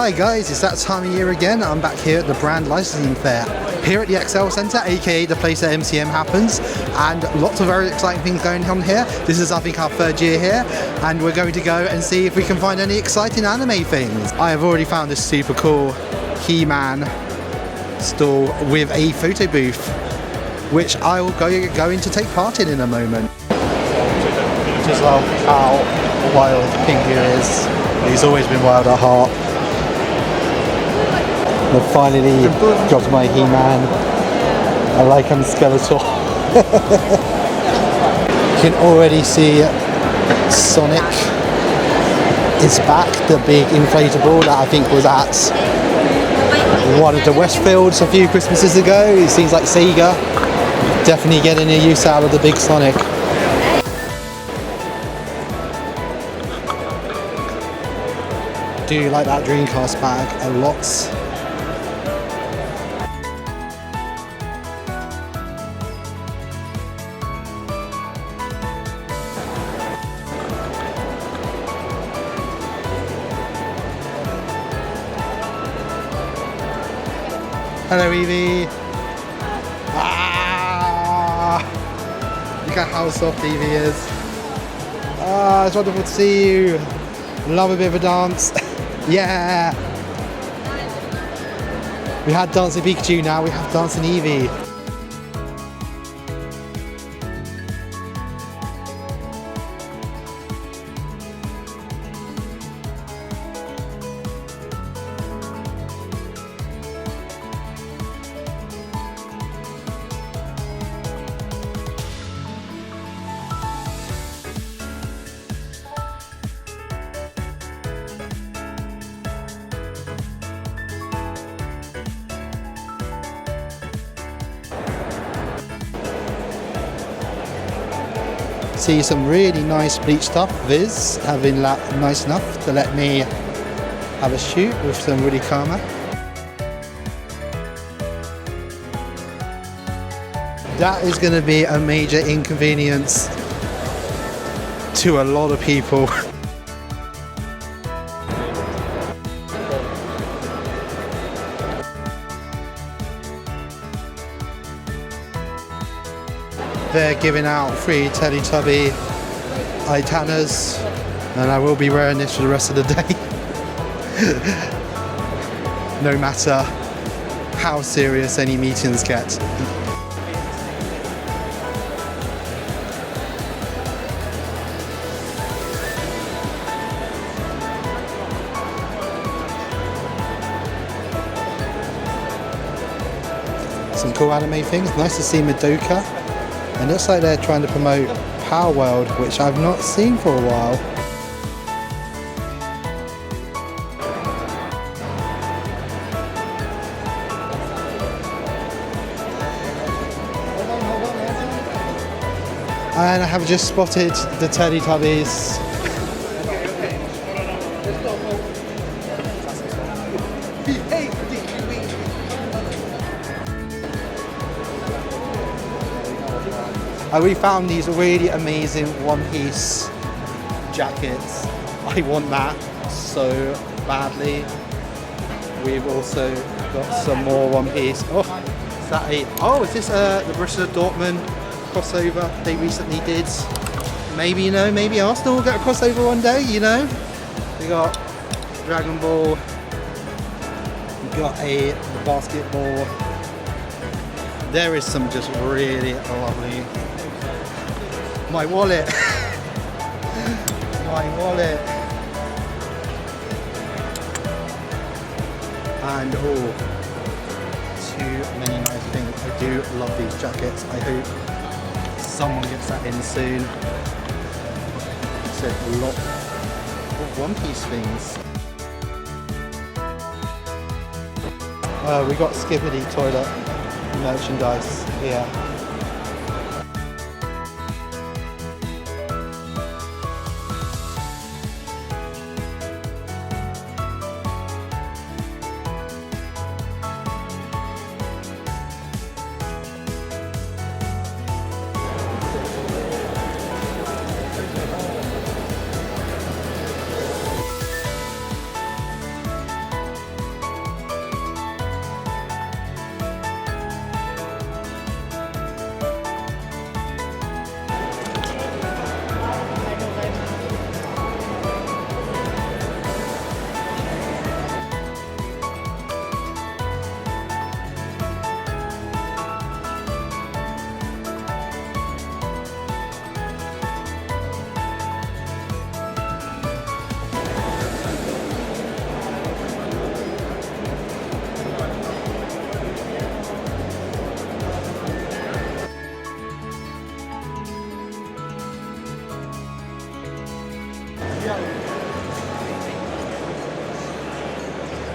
Hi guys, it's that time of year again. I'm back here at the brand licensing fair here at the XL Centre, aka the place that MCM happens, and lots of very exciting things going on here. This is I think our third year here, and we're going to go and see if we can find any exciting anime things. I have already found this super cool He-Man stall with a photo booth, which I will going to take part in a moment. Just love how wild Pingu is. He's always been wild at heart. I finally got my He-Man. I like him Skeletor. You can already see Sonic is back, the big inflatable that I think was at one of the Westfields a few Christmases ago. It seems like Sega definitely getting a use out of the big Sonic. Do like that Dreamcast bag a lot. Hello eevee! Ah! Look at how soft eevee is. Ah, it's wonderful to see you. Love a bit of a dance. Yeah! We had Dancing Pikachu, now we have Dancing Eevee. See some really nice bleach stuff. Viz have been nice enough to let me have a shoot with some really karma. That is going to be a major inconvenience to a lot of people. They're giving out free Teletubby Itanas, and I will be wearing this for the rest of the day. No matter how serious any meetings get. Some cool anime things. Nice to see Madoka. It looks like they're trying to promote Power World, which I've not seen for a while. And I have just spotted the Teletubbies. We found these really amazing one-piece jackets. I want that so badly. We've also got some more one-piece. Oh, is that is this the Borussia Dortmund crossover they recently did? Maybe, you know, maybe Arsenal will get a crossover one day, you know? We got Dragon Ball. We got a basketball. There is some just really lovely. My wallet. My wallet. And too many nice things. I do love these jackets. I hope someone gets that in soon. So a lot of one-piece things. We got Skippity toilet merchandise here.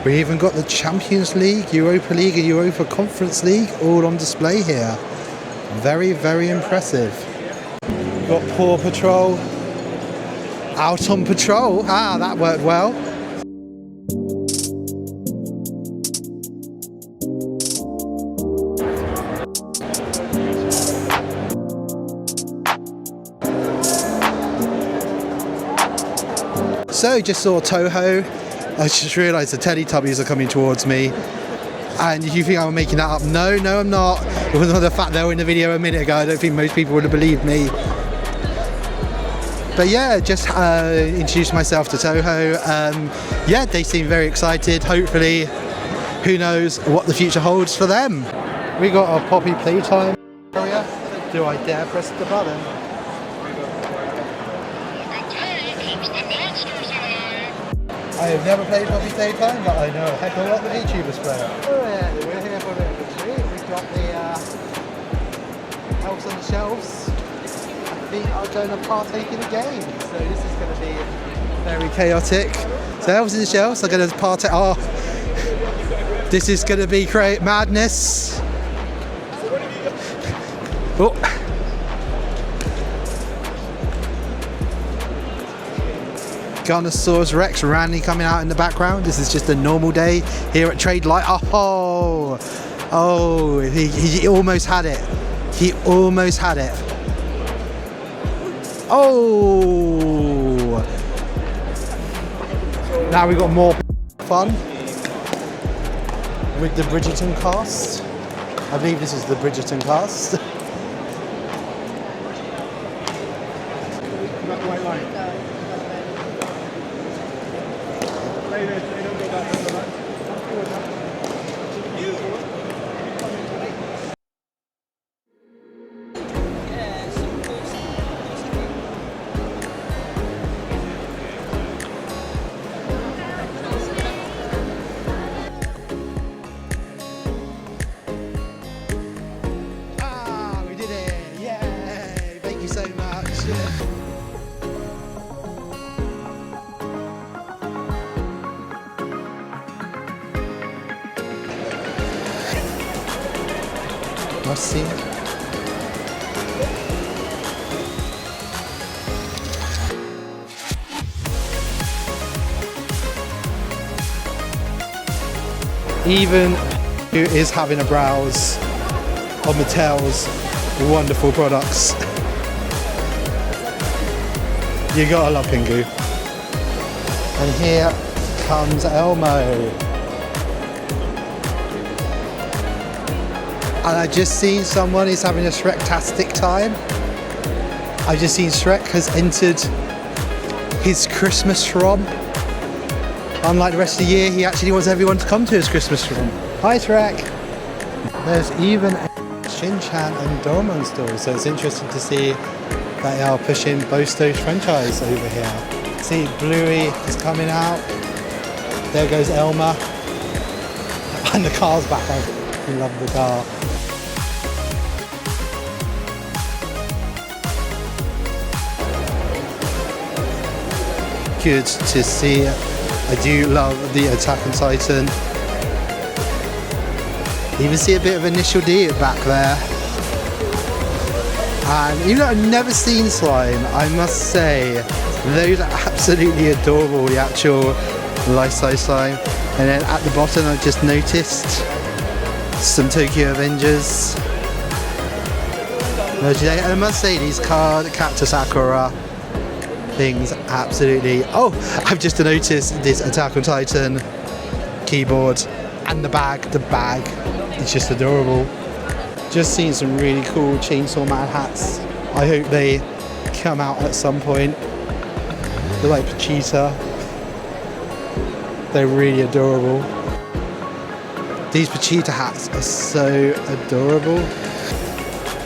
We even got the Champions League, Europa League and Europa Conference League all on display here. Very, very impressive. We've got Paw Patrol out on patrol. Ah, that worked well. So just saw Toho. I just realised the Teletubbies are coming towards me. And you think I'm making that up? No, I'm not. It was the fact they were in the video a minute ago. I don't think most people would have believed me. But yeah, just introduced myself to Toho. Yeah, they seem very excited. Hopefully, who knows what the future holds for them. We got a Poppy Playtime area. Do I dare press the button? I have never played Poppy Playtime, but I know a heck of a lot of YouTubers play it. Oh yeah, we're here for a bit of a treat. We've got the elves on the shelves. I think are going to partake in a game, so this is going to be very chaotic. So elves in the shelves are going to partake. Oh, this is going to be great madness. Oh. Garnosaurus Rex randomly coming out in the background. This is just a normal day here at Trade Light. Oh, he almost had it. He almost had it. Oh! Now we've got more fun with the Bridgerton cast. I believe this is the Bridgerton cast. Must see. Even who is having a browse on Mattel's wonderful products. You gotta love Pingu. And here comes Elmo. And I just seen someone is having a Shrek-tastic time. I just seen Shrek has entered his Christmas romp. Unlike the rest of the year, he actually wants everyone to come to his Christmas romp. Hi Shrek! There's even a Shin-chan and Doraemon store, so it's interesting to see that they are pushing both those franchises over here. See, Bluey is coming out. There goes Elmo. And the car's back. I love the car. Good to see. I do love the Attack on Titan. You even see a bit of Initial D back there. And even though I've never seen slime, I must say those are absolutely adorable, the actual life-size slime. And then at the bottom I've just noticed some Tokyo Avengers. And I must say these Cactus Sakura things absolutely. Oh, I've just noticed this Attack on Titan keyboard and the bag. The bag is just adorable. Just seen some really cool Chainsaw Man hats. I hope they come out at some point. They're like Vegeta. They're really adorable. These Vegeta hats are so adorable.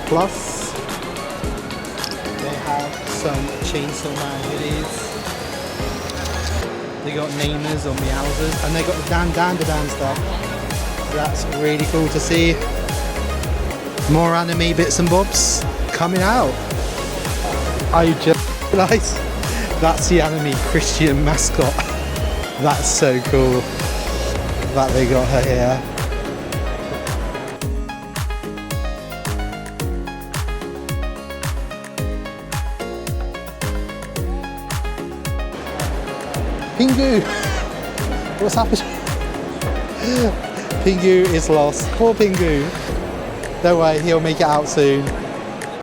Plus, they have some Chainsaw Man hoodies. They got Namers or Meowsers, and they got the Dan stuff. So that's really cool to see. More anime bits and bobs coming out. I just realised That's the anime Christian Mascot. That's so cool that they got her here. Pingu! What's happened? Pingu is lost. Poor Pingu. Don't worry, he'll make it out soon.